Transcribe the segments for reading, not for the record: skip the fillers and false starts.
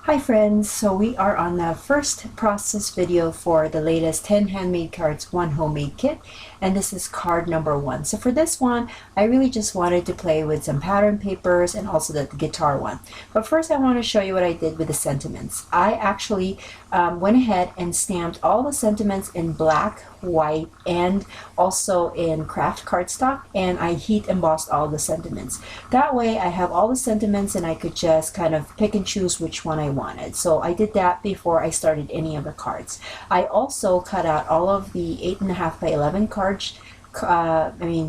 Hi friends, so we are on the first process video for the latest 10 handmade cards, 1 homemade kit, and this is card number 1. So for this one, I really just wanted to play with some pattern papers and also the guitar one. But first I want to show you what I did with the sentiments. I actually went ahead and stamped all the sentiments in black, white, and also in craft cardstock, and I heat embossed all the sentiments. That way I have all the sentiments and I could just kind of pick and choose which one I wanted. So I did that before I started any of the cards. I also cut out all of the 8.5 by 11 cards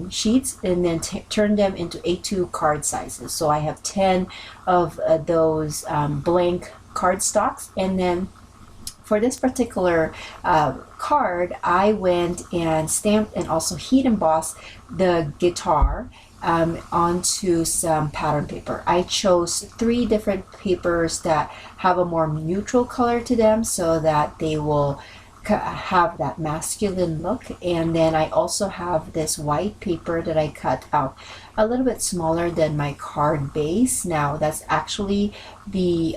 sheets, and then turned them into A2 card sizes. So I have 10 of those blank card stocks, and then for this particular card, I went and stamped and also heat embossed the guitar onto some pattern paper. I chose 3 different papers that have a more neutral color to them so that they will have that masculine look. And then I also have this white paper that I cut out a little bit smaller than my card base. Now that's actually the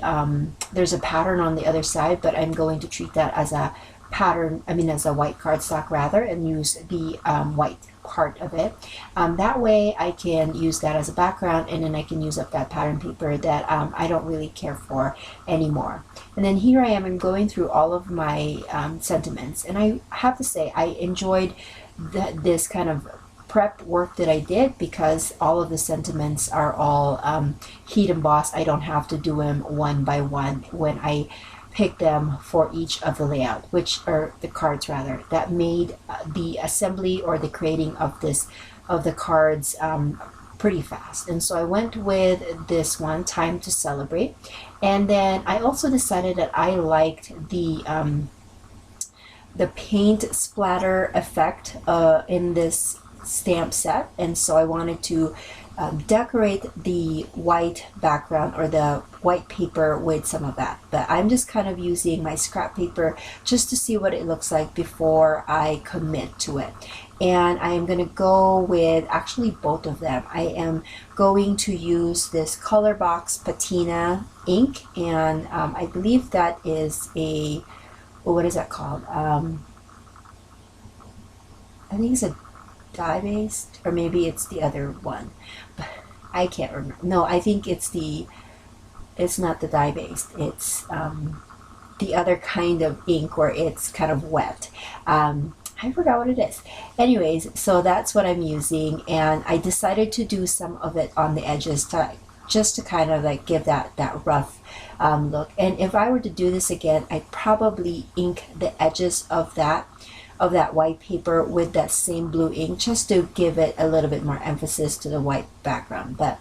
there's a pattern on the other side, but I'm going to treat that as a pattern, as a white cardstock rather, and use the white part of it. That way I can use that as a background, and then I can use up that pattern paper that I don't really care for anymore. And then here I am, I'm going through all of my sentiments, and I have to say I enjoyed this kind of prep work that I did, because all of the sentiments are all heat embossed. I don't have to do them one by one when I pick them for each of the layout, which are the cards rather, that made the assembly or the creating of the cards pretty fast. And so I went with this one, Time to Celebrate. And then I also decided that I liked the paint splatter effect in this stamp set, and so I wanted to decorate the white background or the white paper with some of that. But I'm just kind of using my scrap paper just to see what it looks like before I commit to it. And I am going to go with actually both of them. I am going to use this Color Box Patina ink, and I believe that is a, what is that called? I think it's a dye-based, or maybe it's the other one. I can't remember. No, I think it's not the dye-based. It's the other kind of ink where it's kind of wet. I forgot what it is. Anyways, so that's what I'm using, and I decided to do some of it on the edges just to kind of like give that rough look. And if I were to do this again, I'd probably ink the edges of that white paper with that same blue ink, just to give it a little bit more emphasis to the white background. But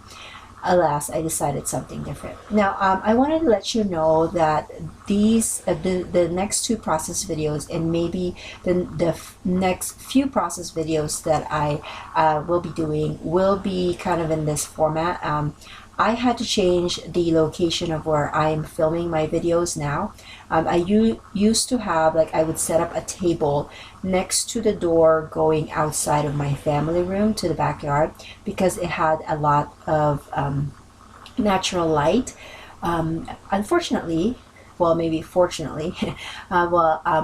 alas, I decided something different. Now I wanted to let you know that these the next 2 process videos, and maybe the next few process videos that I will be doing, will be kind of in this format. I had to change the location of where I'm filming my videos now. I used to have, like, I would set up a table next to the door going outside of my family room to the backyard, because it had a lot of natural light. Unfortunately, well, maybe fortunately,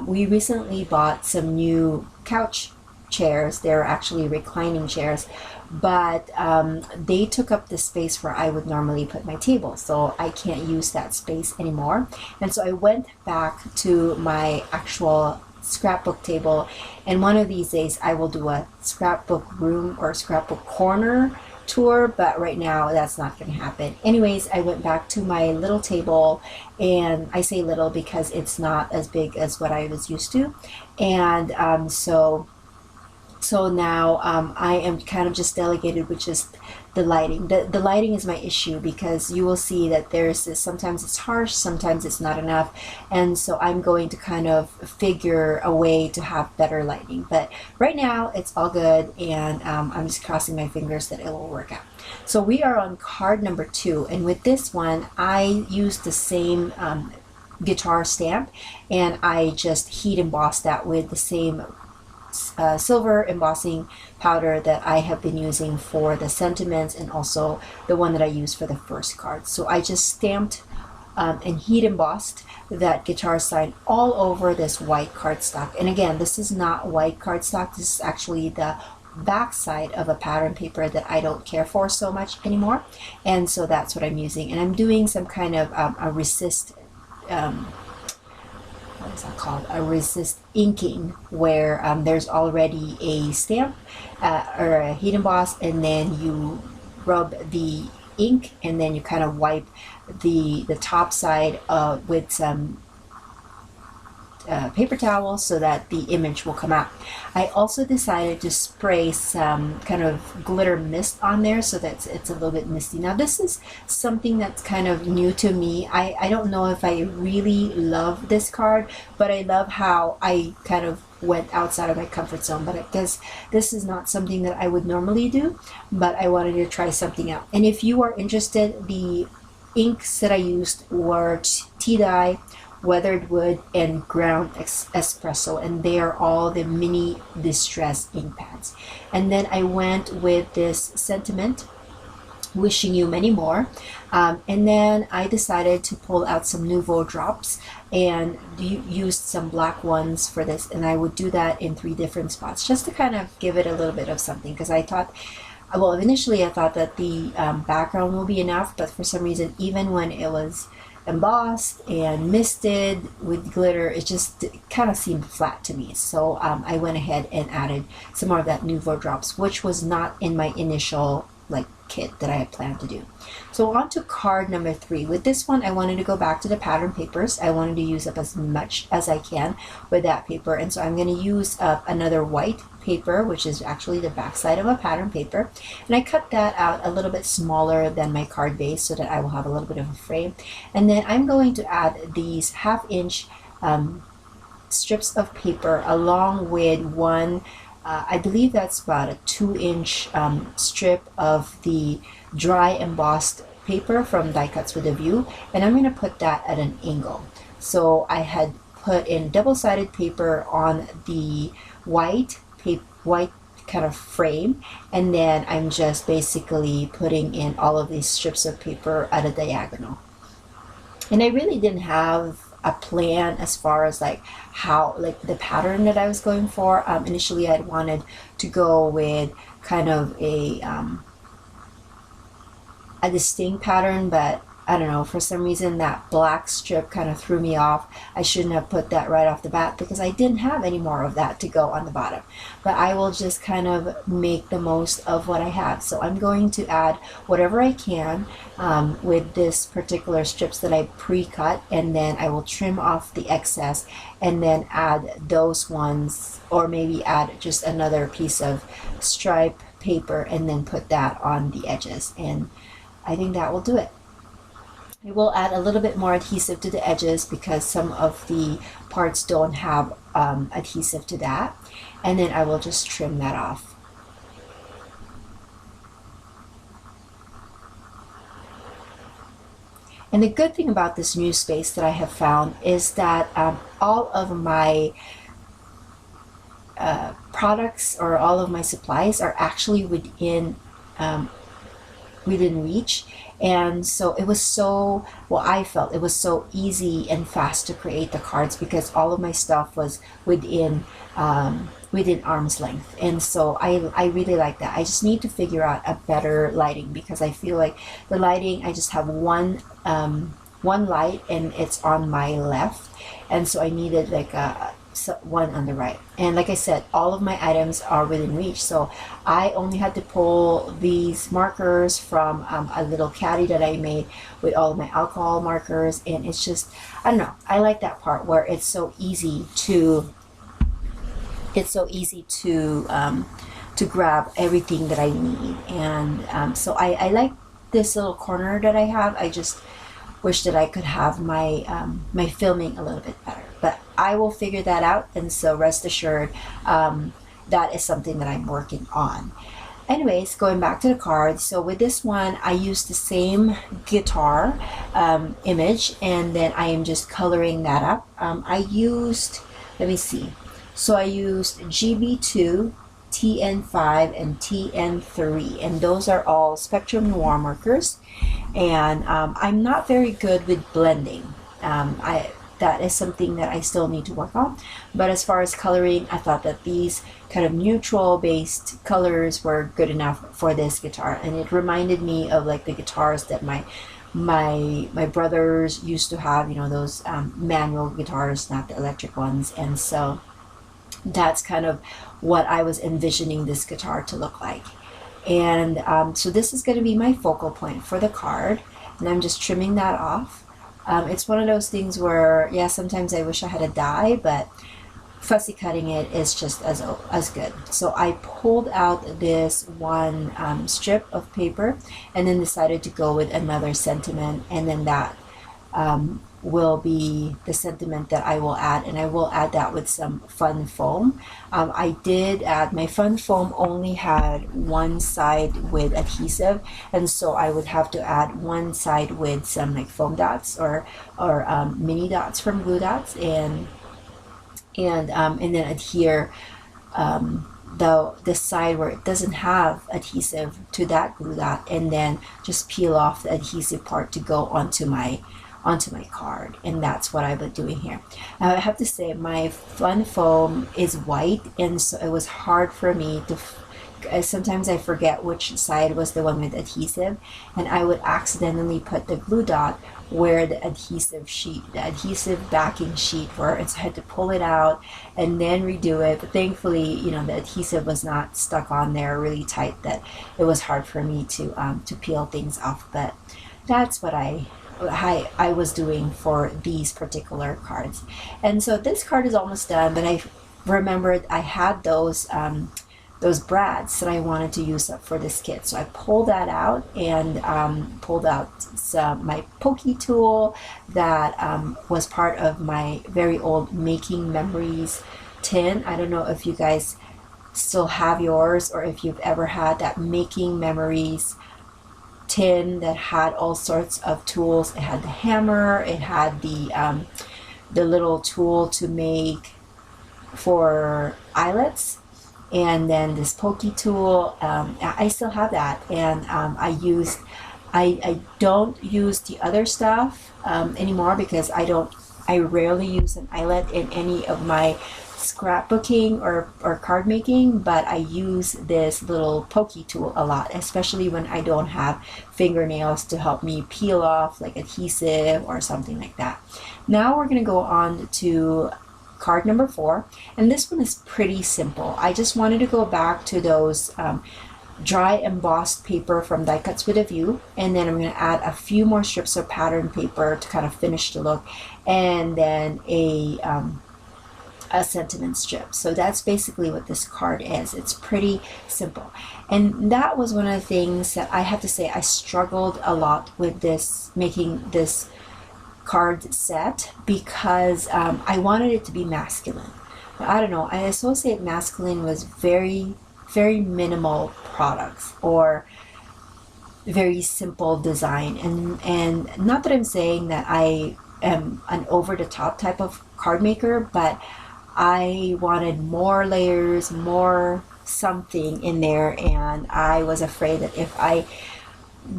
we recently bought some new couch chairs. They're actually reclining chairs, but they took up the space where I would normally put my table, so I can't use that space anymore. And so I went back to my actual scrapbook table, and one of these days I will do a scrapbook room or scrapbook corner tour, but right now that's not going to happen. Anyways, I went back to my little table, and I say little because it's not as big as what I was used to. And so now I am kind of just delegated with just the lighting. The lighting is my issue, because you will see that there's this, sometimes it's harsh, sometimes it's not enough, and so I'm going to kind of figure a way to have better lighting. But right now it's all good, and I'm just crossing my fingers that it will work out. So we are on card number 2, and with this one I used the same guitar stamp, and I just heat embossed that with the same silver embossing powder that I have been using for the sentiments, and also the one that I used for the first card. So I just stamped and heat embossed that guitar sign all over this white cardstock. And again, this is not white cardstock. This is actually the backside of a pattern paper that I don't care for so much anymore, and so that's what I'm using. And I'm doing some kind of a resist what is that called, a resist inking, where there's already a stamp or a heat emboss, and then you rub the ink, and then you kind of wipe the top side with some paper towel so that the image will come out. I also decided to spray some kind of glitter mist on there so that it's a little bit misty. Now this is something that's kind of new to me. I don't know if I really love this card, but I love how I kind of went outside of my comfort zone. But I guess this is not something that I would normally do, but I wanted to try something out. And if you are interested, the inks that I used were tea dye, weathered wood, and ground espresso, and they are all the mini distress ink pads. And then I went with this sentiment, wishing you many more, and then I decided to pull out some Nouveau drops and used some black ones for this, and I would do that in 3 different spots just to kind of give it a little bit of something, because I thought, well, initially I thought that the background will be enough, but for some reason, even when it was embossed and misted with glitter, it just kind of seemed flat to me. So I went ahead and added some more of that Nouveau drops, which was not in my initial kit that I had planned to do. So on to card number 3. With this one, I wanted to go back to the pattern papers. I wanted to use up as much as I can with that paper, and so I'm going to use up another white paper, which is actually the back side of a pattern paper, and I cut that out a little bit smaller than my card base so that I will have a little bit of a frame. And then I'm going to add these 1/2 inch strips of paper along with one I believe that's about a 2-inch strip of the dry embossed paper from Die Cuts with a View, and I'm going to put that at an angle. So I had put in double-sided paper on the white kind of frame, and then I'm just basically putting in all of these strips of paper at a diagonal. And I really didn't have a plan as far as how the pattern that I was going for. Initially I wanted to go with kind of a distinct pattern, but I don't know, for some reason that black strip kind of threw me off. I shouldn't have put that right off the bat because I didn't have any more of that to go on the bottom. But I will just kind of make the most of what I have. So I'm going to add whatever I can with this particular strips that I pre-cut, and then I will trim off the excess and then add those ones, or maybe add just another piece of stripe paper and then put that on the edges. And I think that will do it. I will add a little bit more adhesive to the edges because some of the parts don't have adhesive to that, and then I will just trim that off. And the good thing about this new space that I have found is that all of my products or all of my supplies are actually within reach. And so it was so, well, I felt it was so easy and fast to create the cards because all of my stuff was within arm's length. And so I really like that. I just need to figure out a better lighting because I feel like the lighting, I just have one light and it's on my left, and so I needed one on the right. And like I said, all of my items are within reach, so I only had to pull these markers from a little caddy that I made with all of my alcohol markers, and it's just, I don't know, I like that part where it's so easy to grab everything that I need. And so I like this little corner that I have. I just wish that I could have my my filming a little bit better, but I will figure that out, and so rest assured that is something that I'm working on. Anyways, going back to the cards, so with this one I used the same guitar image, and then I am just coloring that up. I used, let me see, so I used GB2 TN5 and TN3, and those are all Spectrum Noir markers. And I'm not very good with blending. That is something that I still need to work on. But as far as coloring, I thought that these kind of neutral based colors were good enough for this guitar, and it reminded me of like the guitars that my brothers used to have, you know, those manual guitars, not the electric ones. And so that's kind of what I was envisioning this guitar to look like. And so this is going to be my focal point for the card, and I'm just trimming that off. It's one of those things where, yeah, sometimes I wish I had a die, but fussy cutting it is just as good. So I pulled out this one strip of paper and then decided to go with another sentiment, and then that will be the sentiment that I will add, and I will add that with some fun foam. I did add, my fun foam only had one side with adhesive, and so I would have to add one side with some like foam dots or mini dots from Glue Dots, and then adhere the side where it doesn't have adhesive to that glue dot, and then just peel off the adhesive part to go onto my card. And that's what I've been doing here. Now I have to say my fun foam is white, and so it was hard for me to sometimes I forget which side was the one with adhesive, and I would accidentally put the glue dot where the adhesive backing sheet were, and so I had to pull it out and then redo it. But thankfully, you know, the adhesive was not stuck on there really tight that it was hard for me to peel things off. But that's what I was doing for these particular cards. And so this card is almost done, but I remembered I had those brads that I wanted to use up for this kit. So I pulled that out and pulled out my pokey tool that was part of my very old Making Memories tin. I don't know if you guys still have yours, or if you've ever had that Making Memories tin that had all sorts of tools. It had the hammer, it had the little tool to make for eyelets, and then this pokey tool. I still have that, and I don't use the other stuff anymore because I rarely use an eyelet in any of my scrapbooking or card making, but I use this little pokey tool a lot, especially when I don't have fingernails to help me peel off like adhesive or something like that. Now we're going to go on to card number 4, and this one is pretty simple. I just wanted to go back to those dry embossed paper from Die Cuts with a View, and then I'm going to add a few more strips of pattern paper to kind of finish the look, and then a sentiment strip. So that's basically what this card is. It's pretty simple, and that was one of the things that I have to say I struggled a lot with this, making this card set, because I wanted it to be masculine. But I don't know, I associate masculine with very, very minimal products or very simple design, and not that I'm saying that I am an over-the-top type of card maker, but I wanted more layers, more something in there, and I was afraid that if I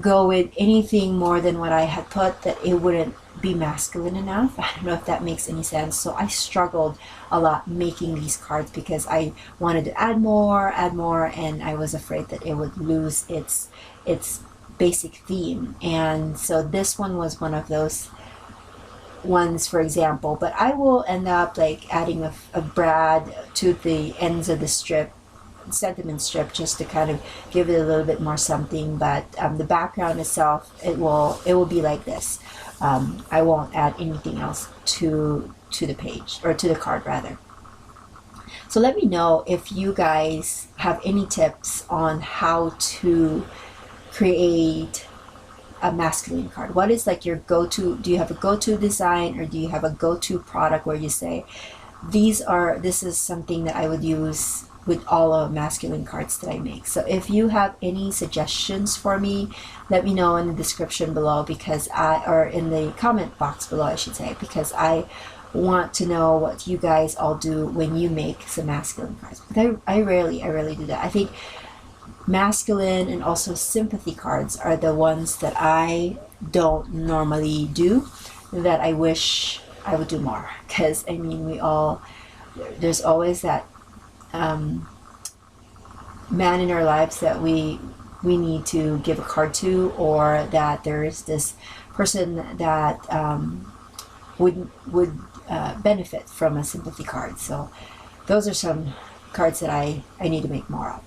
go with anything more than what I had put, that it wouldn't be masculine enough. I don't know if that makes any sense. So I struggled a lot making these cards because I wanted to add more, and I was afraid that it would lose its basic theme. And so this one was one of those ones, for example, but I will end up like adding a brad to the ends of the sentiment strip just to kind of give it a little bit more something. But the background itself, it will be like this. I won't add anything else to the page, or to the card rather. So let me know if you guys have any tips on how to create a masculine card. What is like your go-to? Do you have a go-to design, or do you have a go-to product where you say this is something that I would use with all of masculine cards that I make? So if you have any suggestions for me, let me know in the description below, or in the comment box below, I should say, because I want to know what you guys all do when you make some masculine cards. But I rarely do that. I think masculine and also sympathy cards are the ones that I don't normally do, that I wish I would do more. Because I mean, there's always that man in our lives that we need to give a card to, or that there's this person that would benefit from a sympathy card. So those are some cards that I need to make more of.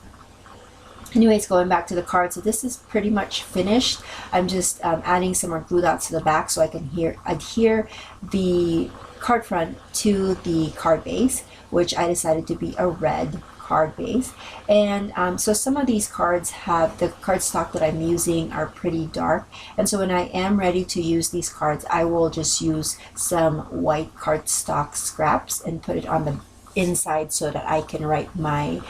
Anyways, going back to the card, so this is pretty much finished. I'm just adding some more glue dots to the back so I can adhere the card front to the card base, which I decided to be a red card base. And so some of these cards have, the cardstock that I'm using are pretty dark, and so when I am ready to use these cards, I will just use some white cardstock scraps and put it on the inside so that I can write my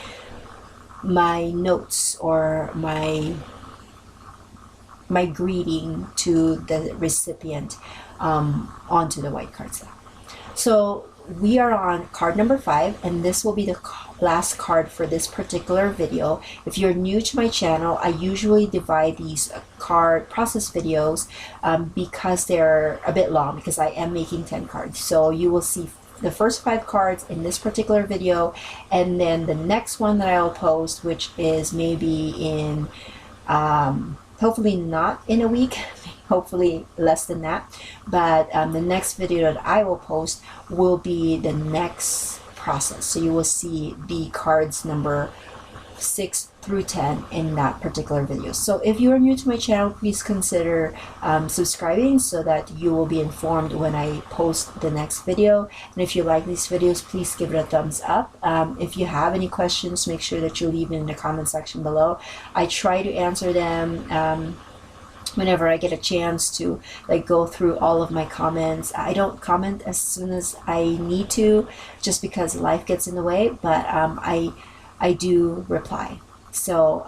notes or my greeting to the recipient onto the white cardstock. So we are on card number 5, and this will be the last card for this particular video. If you're new to my channel, I usually divide these card process videos because they're a bit long, because I am making 10 cards. So you will see the first 5 cards in this particular video, and then the next one that I will post, which is maybe in hopefully not in a week, hopefully less than that, but the next video that I will post will be the next process. So you will see the cards number 6 through 10 in that particular video. So if you are new to my channel, please consider subscribing so that you will be informed when I post the next video. And if you like these videos, please give it a thumbs up. If you have any questions, make sure that you leave it in the comment section below. I try to answer them whenever I get a chance to go through all of my comments. I don't comment as soon as I need to, just because life gets in the way, but I do reply. So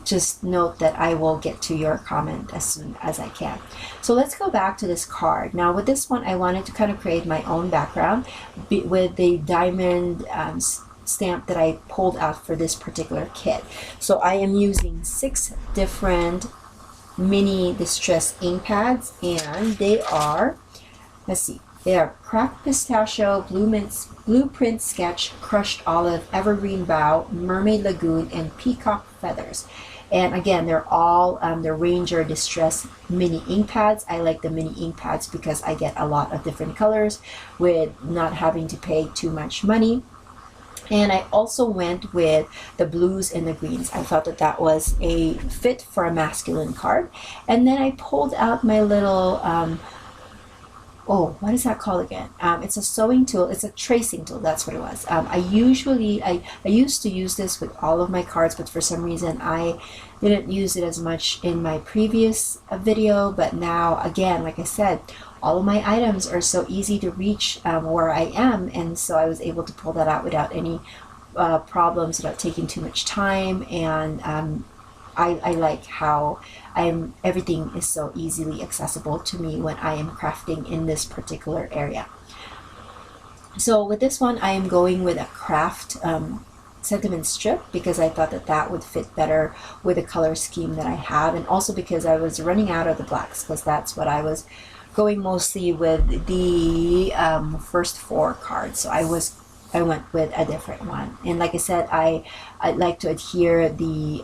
just note that I will get to your comment as soon as I can. So let's go back to this card. Now with this one, I wanted to kind of create my own background with the diamond stamp that I pulled out for this particular kit. So I am using 6 different mini distress ink pads, and they are, let's see, they are cracked pistachio, blueprint sketch, crushed olive, evergreen bough, mermaid lagoon, and peacock feathers. And again, they're all the Ranger Distress mini ink pads. I like the mini ink pads because I get a lot of different colors with not having to pay too much money. And I also went with the blues and the greens. I thought that that was a fit for a masculine card. And then I pulled out my little, oh, what is that called again? It's a sewing tool. It's a tracing tool. That's what it was. I used to use this with all of my cards, but for some reason I didn't use it as much in my previous video. But now, again, like I said, all of my items are so easy to reach where I am, and so I was able to pull that out without any problems, without taking too much time. And I like how everything is so easily accessible to me when I am crafting in this particular area. So with this one, I am going with a craft sentiment strip because I thought that that would fit better with the color scheme that I have, and also because I was running out of the blacks, because that's what I was going mostly with the first 4 cards. So I went with a different one. And like I said, I like to adhere the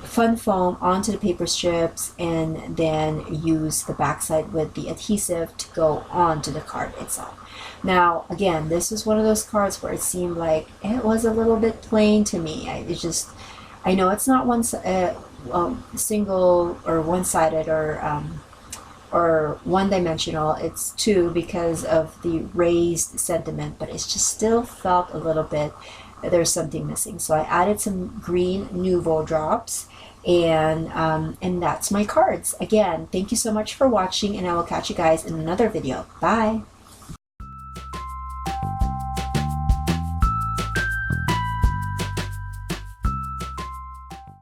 fun foam onto the paper strips and then use the backside with the adhesive to go onto the card itself. Now again, this is one of those cards where it seemed like it was a little bit plain to me. I know it's not single or one-sided or one-dimensional. It's 2 because of the raised sentiment, but it just still felt a little bit there's something missing. So I added some green Nouveau drops, and that's my cards. Again, thank you so much for watching, and I will catch you guys in another video. Bye.